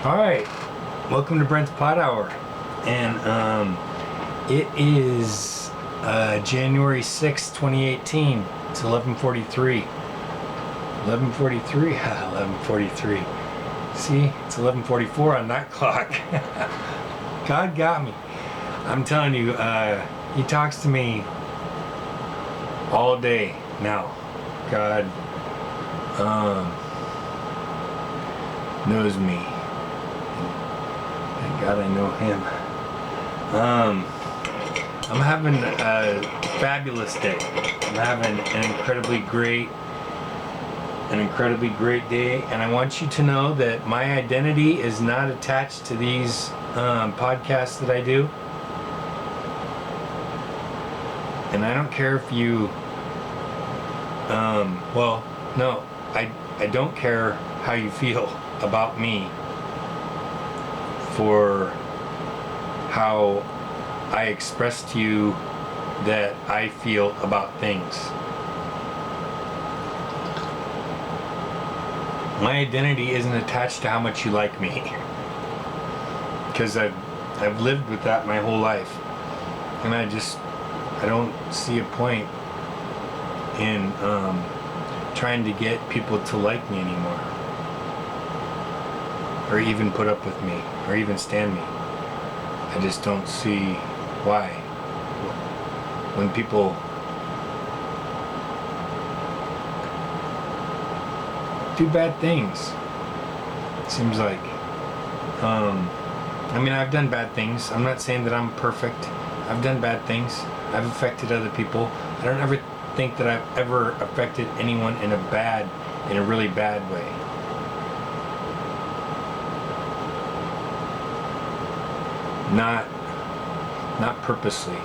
Alright, welcome to Brent's Pot Hour. And it is January 6th, 2018. It's 11:43. 11:43? 11:43. See, it's 11:44 on that clock. God got me. I'm telling you, he talks to me all day now. God knows me. Thank God I know him. I'm having a fabulous day. I'm having an incredibly great day, and I want you to know that my identity is not attached to these podcasts that I do. And I don't care if you I don't care how you feel about me for how I express to you that I feel about things. My identity isn't attached to how much you like me, because I've lived with that my whole life, and I don't see a point in trying to get people to like me anymore, or even put up with me, or even stand me. I just don't see why. When people do bad things, it seems like, I've done bad things. I'm not saying that I'm perfect. I've done bad things. I've affected other people. I don't ever think that I've ever affected anyone in a really bad way. Not purposely.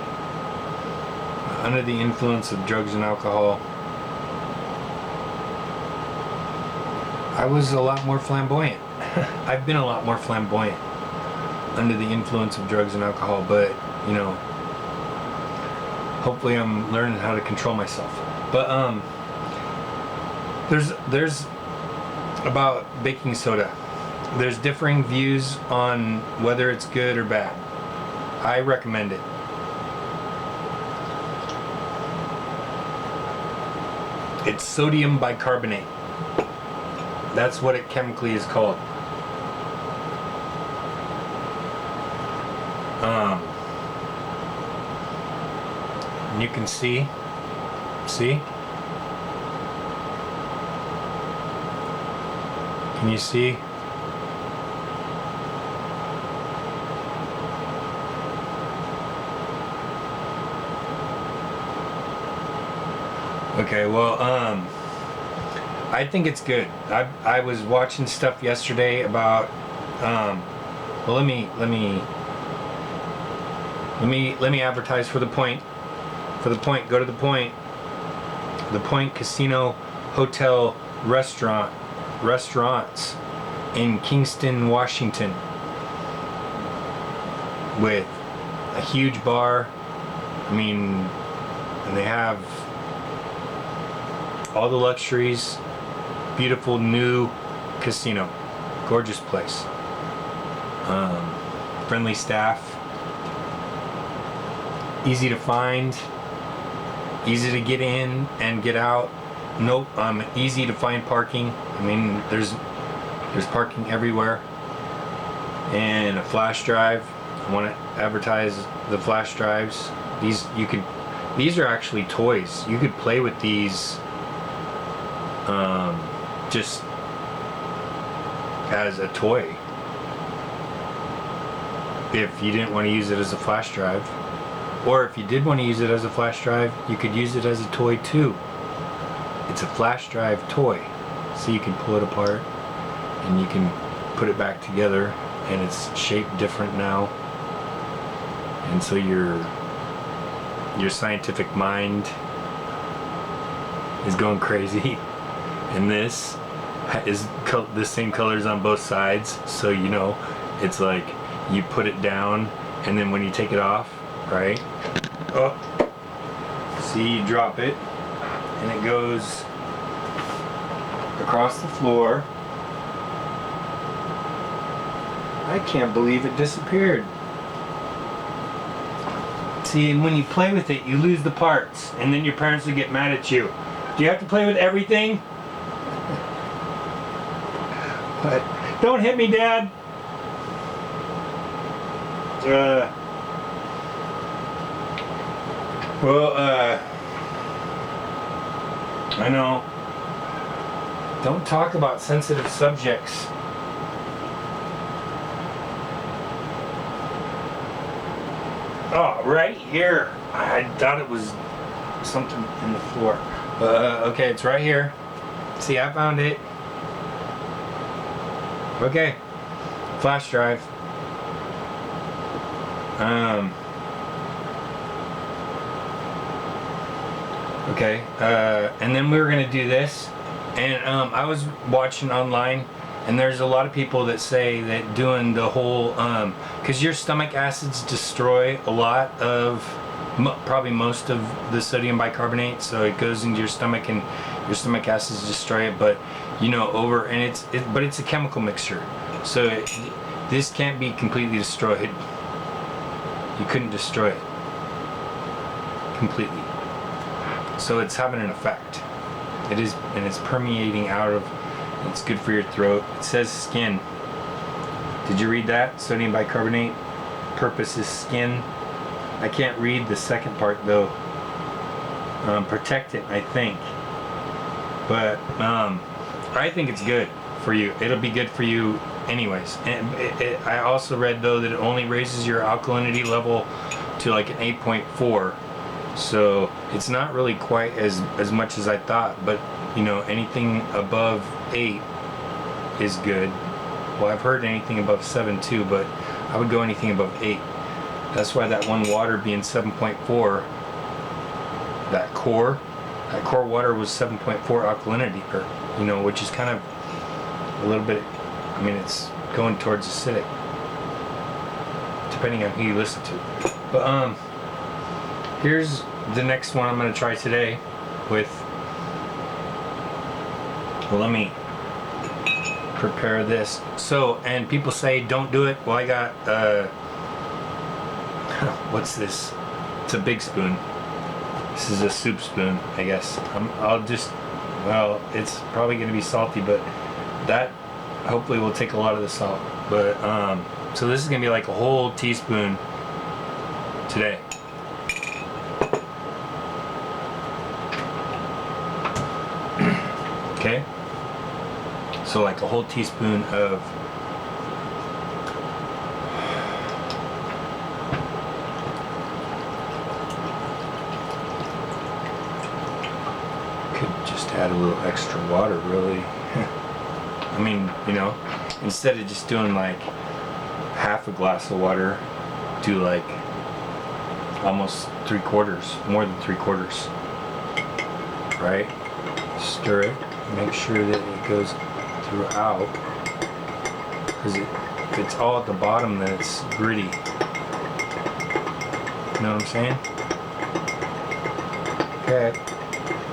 Under the influence of drugs and alcohol, I was a lot more flamboyant. I've been a lot more flamboyant under the influence of drugs and alcohol, but hopefully I'm learning how to control myself. But there's about baking soda. There's differing views on whether it's good or bad. I recommend it. It's sodium bicarbonate. That's what it chemically is called. And you can see? Can you see? Okay, well, I think it's good. I was watching stuff yesterday about, let me advertise for the Point. For the Point, go to the Point. The Point Casino Hotel Restaurants in Kingston, Washington, with a huge bar. And they have all the luxuries. Beautiful new casino, gorgeous place. Friendly staff, easy to find, easy to get in and get out. Easy to find parking. There's parking everywhere. And a flash drive. I want to advertise the flash drives. These are actually toys. You could play with these just as a toy, if you didn't want to use it as a flash drive. Or if you did want to use it as a flash drive, you could use it as a toy too. It's a flash drive toy, so you can pull it apart and you can put it back together, and it's shaped different now, and so your scientific mind is going crazy. And this is the same colors on both sides, so it's like you put it down, and then when you take it off, right? Oh, see, you drop it, and it goes across the floor, I can't believe it disappeared. See, when you play with it, you lose the parts, and then your parents will get mad at you. Do you have to play with everything? But don't hit me, Dad. I know. Don't talk about sensitive subjects. Oh, right here. I thought it was something in the floor. Okay, it's right here. See, I found it. Okay. Flash drive. Okay. And then we were gonna do this. And I was watching online, and there's a lot of people that say that doing the whole, because your stomach acids destroy a lot of, probably most of the sodium bicarbonate, so it goes into your stomach and your stomach acids destroy it. But you know, but it's a chemical mixture, so this can't be completely destroyed. You couldn't destroy it completely, so it's having an effect. It is, and it's permeating out of. It's good for your throat. It says skin. Did you read that? Sodium bicarbonate. Purpose is skin. I can't read the second part though. Protect it, I think. But I think it's good for you. It'll be good for you anyways. And I also read though that it only raises your alkalinity level to like an 8.4. So it's not really quite as much as I thought, but you know, anything above 8 is good. Well, I've heard anything above 7 too, but I would go anything above 8. That's why that one water being 7.4, that core water was 7.4 alkalinity, or you know, which is kind of a little bit. I mean, it's going towards acidic, depending on who you listen to. But here's the next one I'm going to try today with. Well, let me prepare this. So, and people say don't do it. Well, I got what's this? It's a big spoon. This is a soup spoon, I guess. Well, it's probably going to be salty, but that hopefully will take a lot of the salt. But so this is going to be like a whole teaspoon today. Okay, so like a whole teaspoon of could just add a little extra water, really. I mean, you know, instead of just doing like half a glass of water, do like almost 3/4, more than 3/4, right? Stir it. Make sure that it goes throughout, because if it's all at the bottom, then it's gritty. You know what I'm saying? Okay,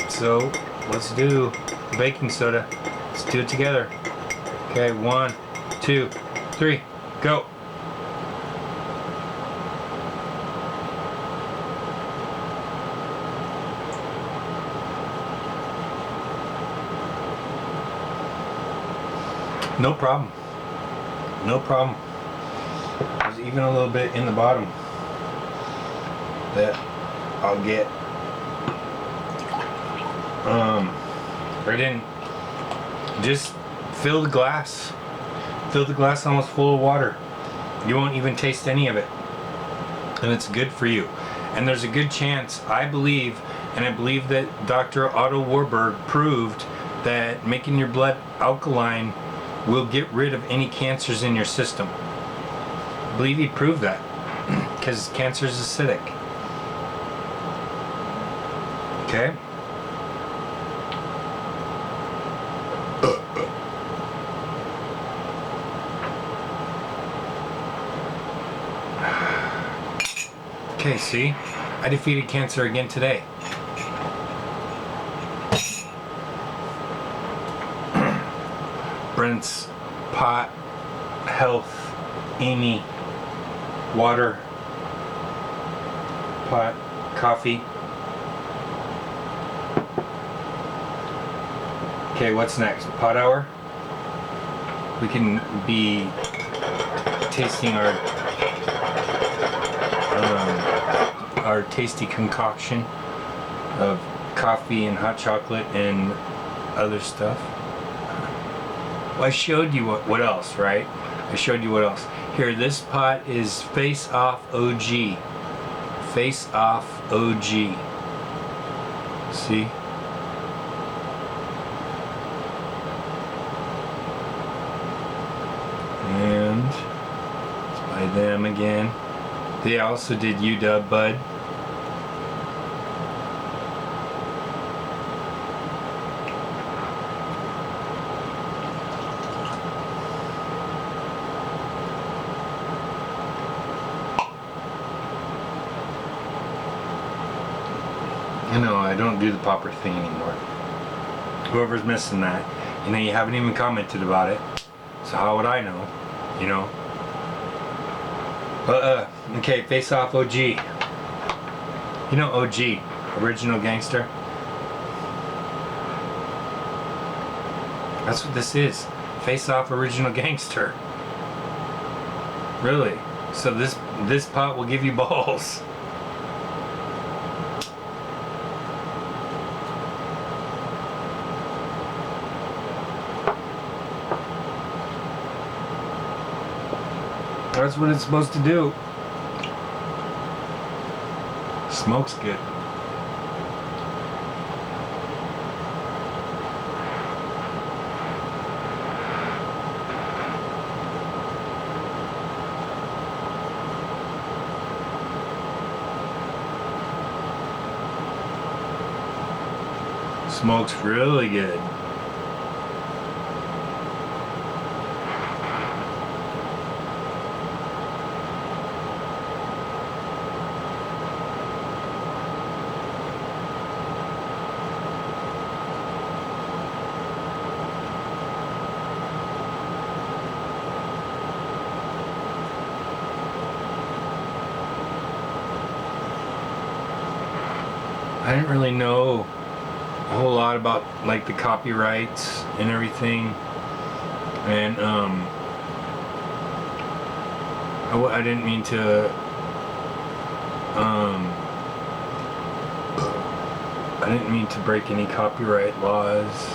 so let's do baking soda. Let's do it together. Okay, 1, 2, 3, go. No problem. No problem. There's even a little bit in the bottom that I'll get. Right in. Just fill the glass. Fill the glass almost full of water. You won't even taste any of it. And it's good for you. And there's a good chance, I believe, and I believe that Dr. Otto Warburg proved that making your blood alkaline will get rid of any cancers in your system. I believe he proved that because cancer is acidic. Okay. Okay, see? I defeated cancer again today. Brent's pot health Amy, water, pot, coffee. Okay, what's next? Pot hour? We can be tasting our tasty concoction of coffee and hot chocolate and other stuff. Well, I showed you what else, right? I showed you what else. Here, this pot is Face Off OG. Face Off OG. See? And it's by them again. They also did UW Bud. No, I don't do the popper thing anymore. Whoever's missing that, you haven't even commented about it. So how would I know? Okay, Face Off OG. OG, original gangster. That's what this is. Face Off original gangster. Really? So this pot will give you balls. That's what it's supposed to do. Smoke's good. Smoke's really good. I didn't really know a whole lot about like the copyrights and everything, and I didn't mean to break any copyright laws.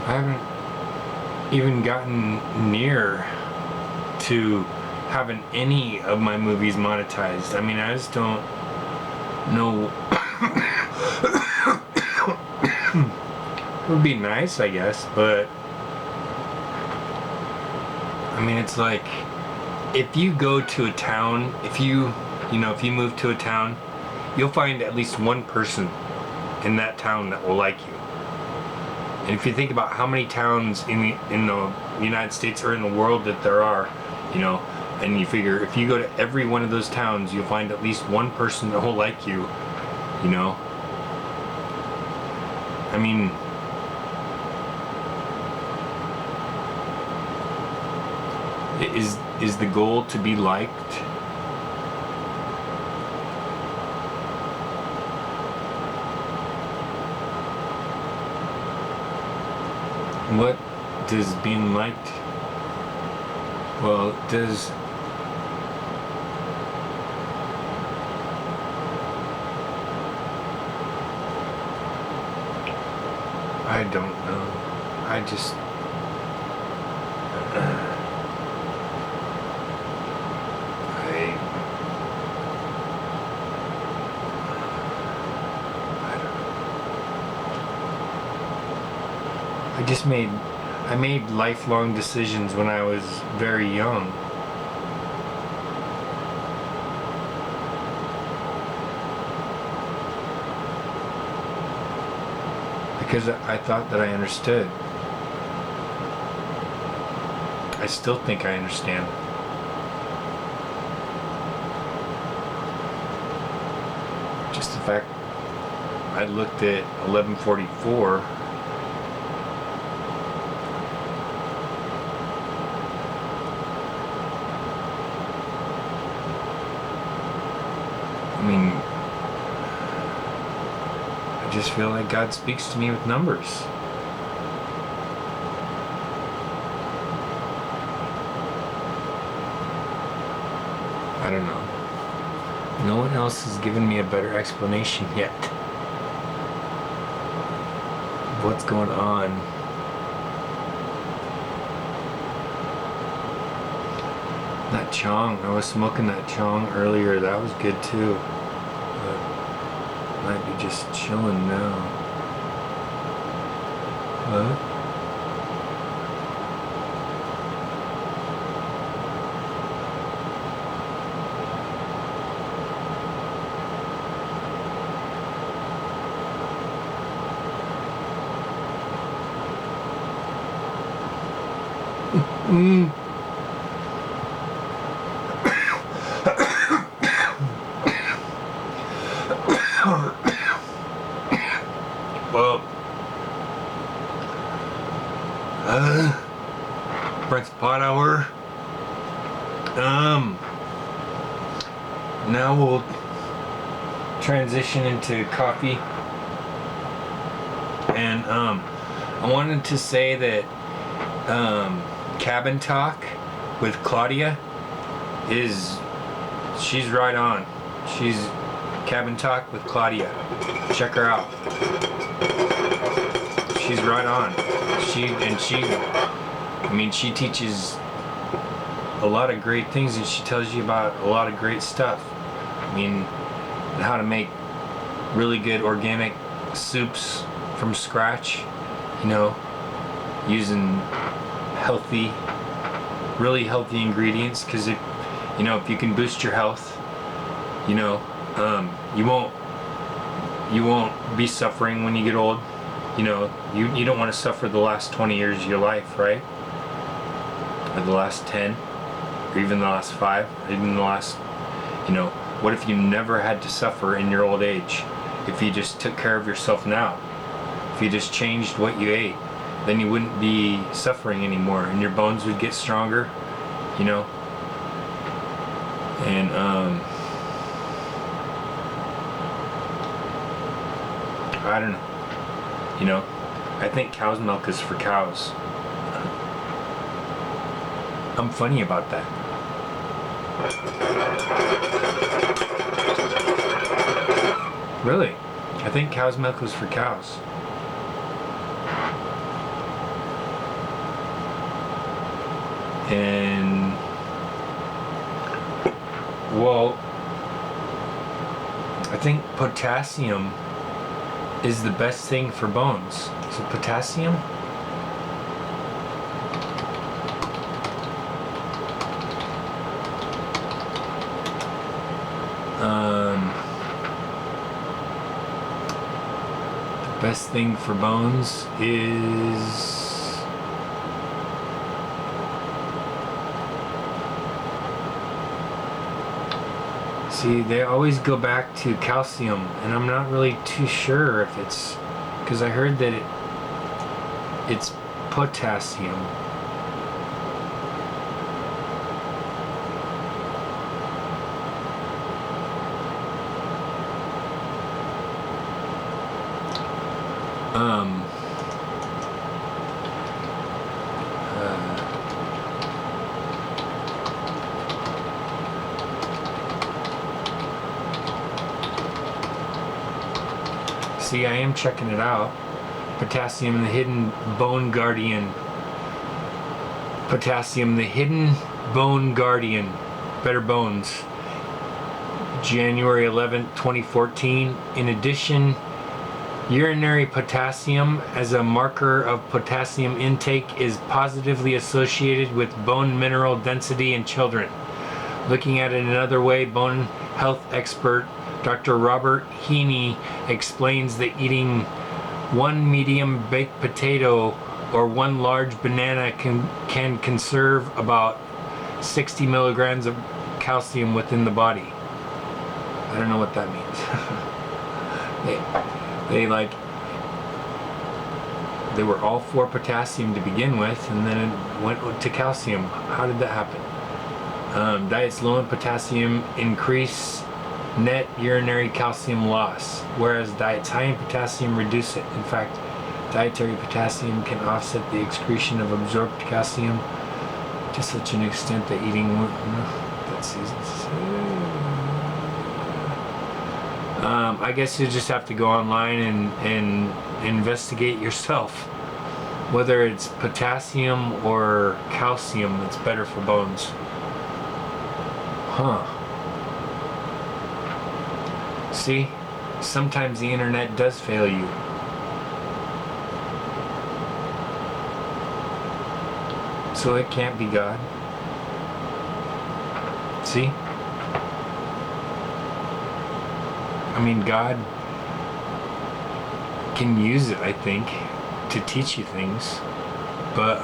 I haven't even gotten near to having any of my movies monetized. I mean, I just don't know. It would be nice, I guess, but I mean, it's like if you go to a town, if you move to a town, you'll find at least one person in that town that will like you. And if you think about how many towns in the United States or in the world that there are, and you figure if you go to every one of those towns, you'll find at least one person that will like you, I mean, is the goal to be liked? What does being liked, well, does I don't know. I just I made lifelong decisions when I was very young. Because I thought that I understood. I still think I understand. fact, I looked at 1144. I mean, I just feel like God speaks to me with numbers. I don't know. No one else has given me a better explanation yet of what's going on. That Chong, I was smoking that Chong earlier. That was good too. But might be just chilling now. What? Well, Brent's pot hour. Now we'll transition into coffee. And I wanted to say that Cabin Talk with Claudia she's right on. She's Cabin Talk with Claudia. Check her out. She's right on. She teaches a lot of great things, and she tells you about a lot of great stuff. I mean, how to make really good organic soups from scratch, using really healthy ingredients, because if you can boost your health, you won't be suffering when you get old. You don't want to suffer the last 20 years of your life, right? Or the last 10, or even the last 5, or even the last, what if you never had to suffer in your old age? If you just took care of yourself now, if you just changed what you ate, then you wouldn't be suffering anymore, and your bones would get stronger, and I don't know, I think cow's milk is for cows. I'm funny about that. Really, I think cow's milk was for cows. And well, I think potassium is the best thing for bones. Is it potassium? The best thing for bones is see, they always go back to calcium, and I'm not really too sure if it's because I heard that it's potassium. See, I am checking it out. Potassium, the hidden bone guardian. Potassium, the hidden bone guardian. Better Bones. January 11th, 2014. In addition, urinary potassium as a marker of potassium intake is positively associated with bone mineral density in children. Looking at it another way, bone health expert Dr. Robert Heaney explains that eating one medium baked potato or one large banana can conserve about 60 milligrams of calcium within the body. I don't know what that means. They like, they were all for potassium to begin with, and then it went to calcium. How did that happen? Diets low in potassium increase net urinary calcium loss, whereas diets high in potassium reduce it. In fact, dietary potassium can offset the excretion of absorbed calcium to such an extent that eating I guess you just have to go online and investigate yourself whether it's potassium or calcium that's better for bones. See, sometimes the internet does fail you. So it can't be God. See? I mean, God can use it, I think, to teach you things, but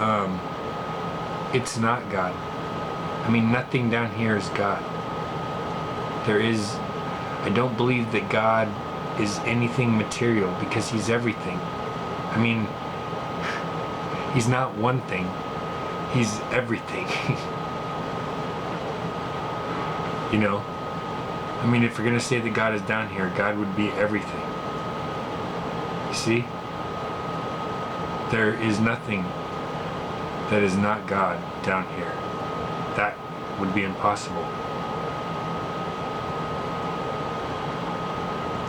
it's not God. I mean, nothing down here is God. I don't believe that God is anything material, because He's everything. I mean, He's not one thing. He's everything. You know? I mean, if you're going to say that God is down here, God would be everything. You see? There is nothing that is not God down here. That would be impossible.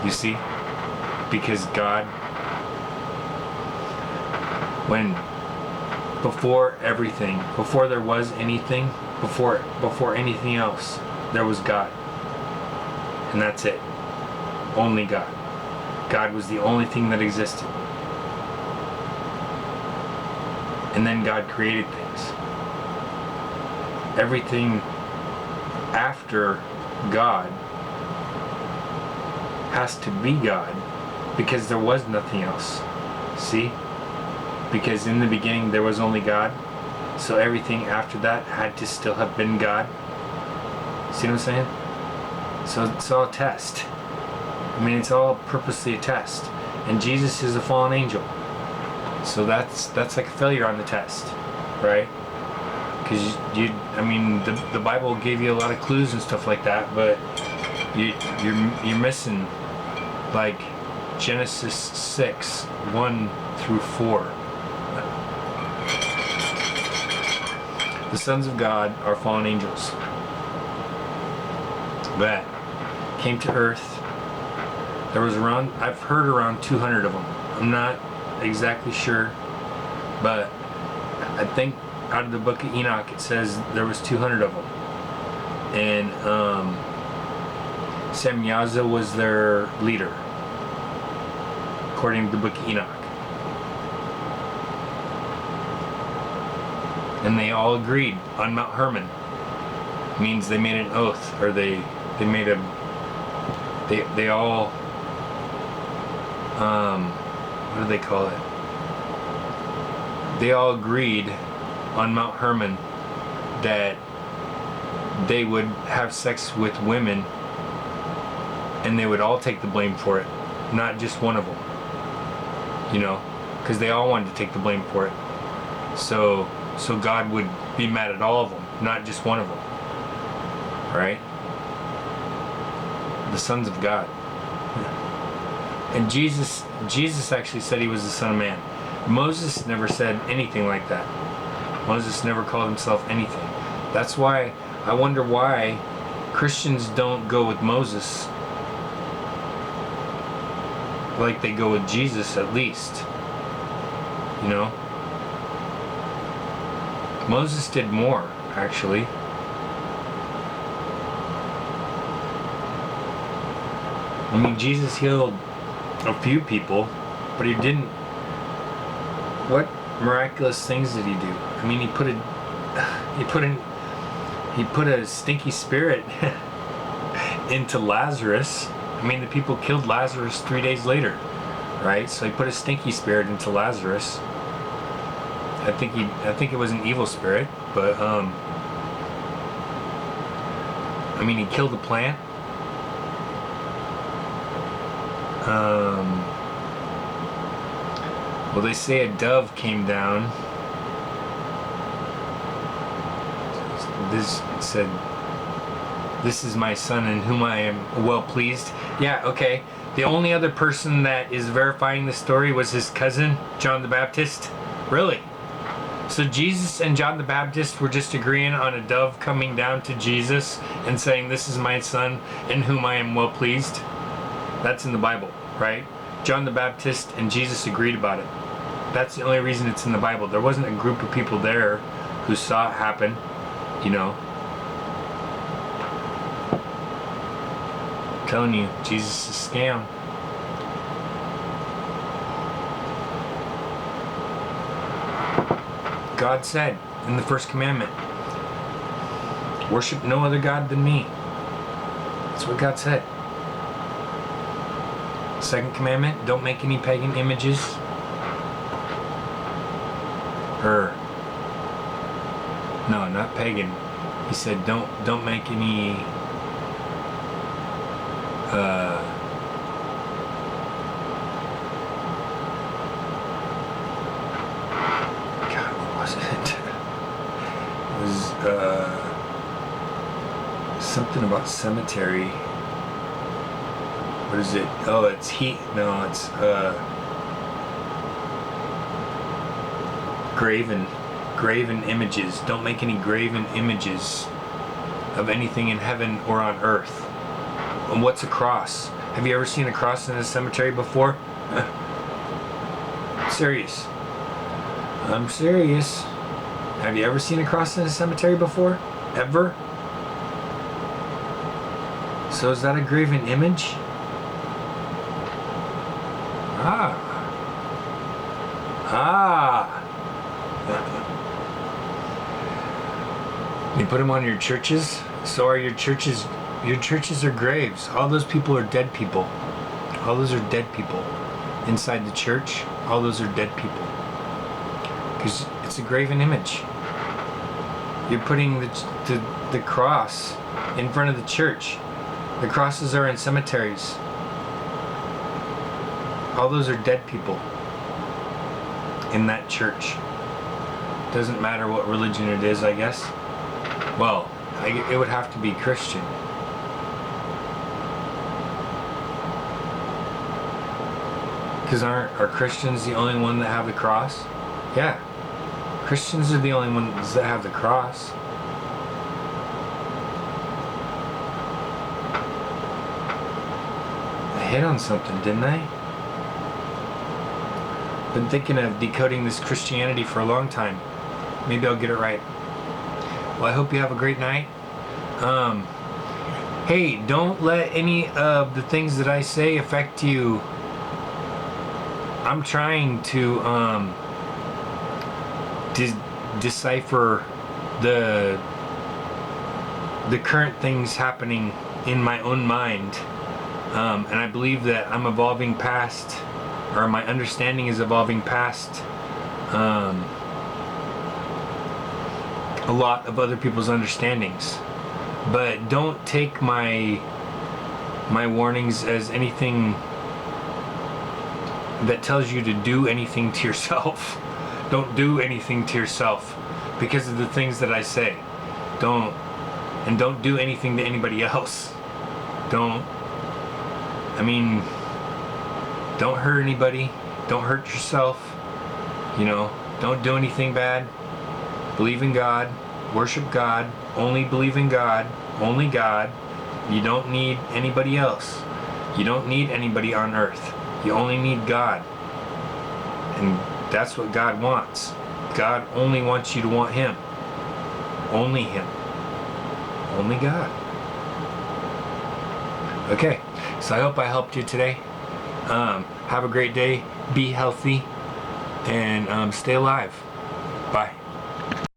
You see? Because God, before everything, before there was anything, before anything else, there was God. And that's it. Only God. God was the only thing that existed. And then God created things. Everything after God has to be God, because there was nothing else. See? Because in the beginning there was only God, so everything after that had to still have been God. See what I'm saying? So it's all a test. I mean, it's all purposely a test. And Jesus is a fallen angel. So that's like a failure on the test, right? Because I mean, the Bible gave you a lot of clues and stuff like that, but you're missing like Genesis 6, 1 through 4. The sons of God are fallen angels that came to earth. There was I've heard around 200 of them. I'm not exactly sure, but I think out of the book of Enoch it says there was 200 of them. And Semyaza was their leader, according to the book of Enoch. And they all agreed on Mount Hermon. Means they made an oath, or they made a, they all, what do they call it? They all agreed on Mount Hermon that they would have sex with women, and they would all take the blame for it, not just one of them. You know, because they all wanted to take the blame for it. So God would be mad at all of them, not just one of them. Right? The sons of God. And Jesus actually said he was the Son of Man. Moses never said anything like that. Moses never called himself anything. That's why I wonder why Christians don't go with Moses like they go with Jesus, at least. You know? Moses did more, actually. I mean, Jesus healed a few people, but he didn't. What miraculous things did he do? I mean, he put a stinky spirit into Lazarus. I mean, the people killed Lazarus 3 days later, right? So he put a stinky spirit into Lazarus. I think it was an evil spirit, but I mean, he killed a plant. Well, they say a dove came down. This said, "This is my son in whom I am well pleased." Yeah, okay. The only other person that is verifying the story was his cousin, John the Baptist. Really? So Jesus and John the Baptist were just agreeing on a dove coming down to Jesus and saying, "This is my son in whom I am well pleased." That's in the Bible, right? John the Baptist and Jesus agreed about it. That's the only reason it's in the Bible. There wasn't a group of people there who saw it happen, you know. I'm telling you, Jesus is a scam. God said in the first commandment, "Worship no other God than me." That's what God said. Second commandment, don't make any pagan images. No, not pagan. He said don't make any God, what was it? It was something about cemetery. What is it? Oh, it's heat. No, it's graven images. Don't make any graven images of anything in heaven or on earth. And what's a cross? Have you ever seen a cross in a cemetery before? Serious. I'm serious. Have you ever seen a cross in a cemetery before? Ever? So is that a graven image? You put them on your churches? So are your churches are graves. All those people are dead people. All those are dead people. Inside the church, all those are dead people. Because it's a graven image. You're putting the cross in front of the church. The crosses are in cemeteries. All those are dead people in that church. Doesn't matter what religion it is, I guess. Well, it would have to be Christian. Because are Christians the only one that have the cross? Yeah. Christians are the only ones that have the cross. I hit on something, didn't I? Been thinking of decoding this Christianity for a long time. Maybe I'll get it right. Well, I hope you have a great night. Hey, don't let any of the things that I say affect you. I'm trying to decipher the current things happening in my own mind, and I believe that I'm evolving past, or my understanding is evolving past a lot of other people's understandings. But don't take my warnings as anything that tells you to do anything to yourself. Don't do anything to yourself because of the things that I say. Don't do anything to anybody else. Don't hurt anybody. Don't hurt yourself. Don't do anything bad. Believe in God. Worship God. Only believe in God. Only God. You don't need anybody else. You don't need anybody on earth. You only need God. And that's what God wants. God only wants you to want Him. Only Him. Only God. Okay, so I hope I helped you today. Have a great day. Be healthy. And stay alive. Bye.